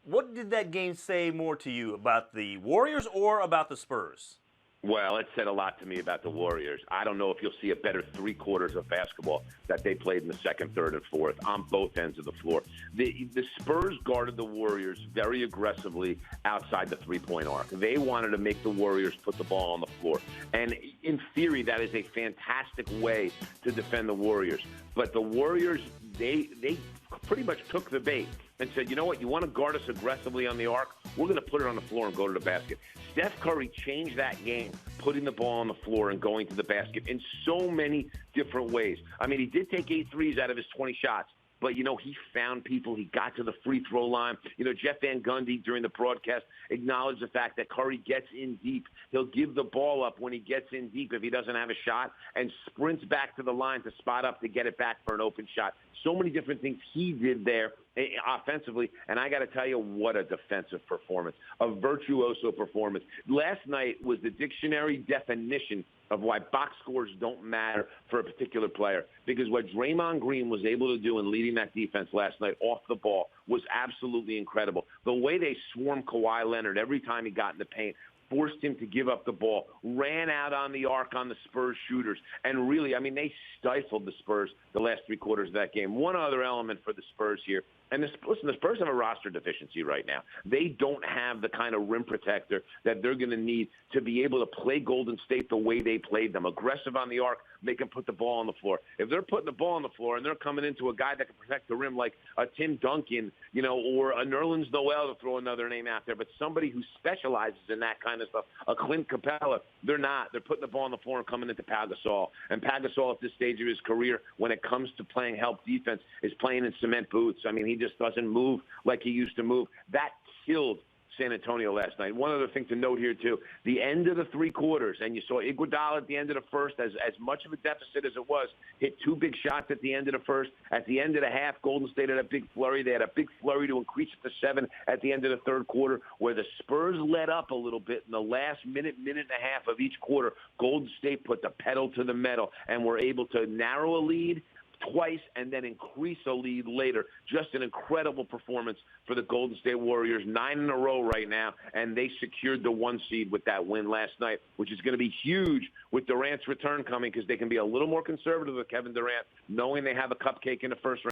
What did that game say more to you about the Warriors or about the Spurs? Well, it said a lot to me about the Warriors. I don't know if you'll see a better 3 quarters of basketball that they played in the second, third, and fourth on both ends of the floor. The Spurs guarded the Warriors very aggressively outside the three-point arc. They wanted to make the Warriors put the ball on the floor. And in theory, that is a fantastic way to defend the Warriors. But the Warriors, they pretty much took the bait and said, you know what, you want to guard us aggressively on the arc? We're going to put it on the floor and go to the basket. Steph Curry changed that game, putting the ball on the floor and going to the basket in so many different ways. I mean, he did take 8 threes out of his 20 shots. But, he found people. He got to the free throw line. Jeff Van Gundy during the broadcast acknowledged the fact that Curry gets in deep. He'll give the ball up when he gets in deep if he doesn't have a shot and sprints back to the line to spot up to get it back for an open shot. So many different things he did there offensively, and I got to tell you, what a defensive performance, a virtuoso performance. Last night was the dictionary definition of why box scores don't matter for a particular player, because what Draymond Green was able to do in leading that defense last night off the ball was absolutely incredible. The way they swarmed Kawhi Leonard every time he got in the paint, forced him to give up the ball, ran out on the arc on the Spurs shooters, and really, they stifled the Spurs the last 3 quarters of that game. One other element for the Spurs here, and the Spurs have a roster deficiency right now. They don't have the kind of rim protector that they're going to need to be able to play Golden State the way they played them, aggressive on the arc, make them put the ball on the floor. If they're putting the ball on the floor and they're coming into a guy that can protect the rim like a Tim Duncan, or a Nerlens Noel, to throw another name out there, but somebody who specializes in that kind of stuff, a Clint Capella, they're not. They're putting the ball on the floor and coming into Pau Gasol. And Pau Gasol at this stage of his career, when it comes to playing help defense, is playing in cement boots. He just doesn't move like he used to move. That killed San Antonio last night. One other thing to note here, too, the end of the 3 quarters, and you saw Iguodala at the end of the first, as much of a deficit as it was, hit 2 big shots at the end of the first. At the end of the half, Golden State had a big flurry. They had a big flurry to increase it to 7 at the end of the third quarter, where the Spurs let up a little bit in the last minute and a half of each quarter. Golden State put the pedal to the metal and were able to narrow a lead twice and then increase a lead later. Just an incredible performance for the Golden State Warriors, 9 in a row right now, and they secured the 1 seed with that win last night, which is going to be huge with Durant's return coming, because they can be a little more conservative with Kevin Durant, knowing they have a cupcake in the first round.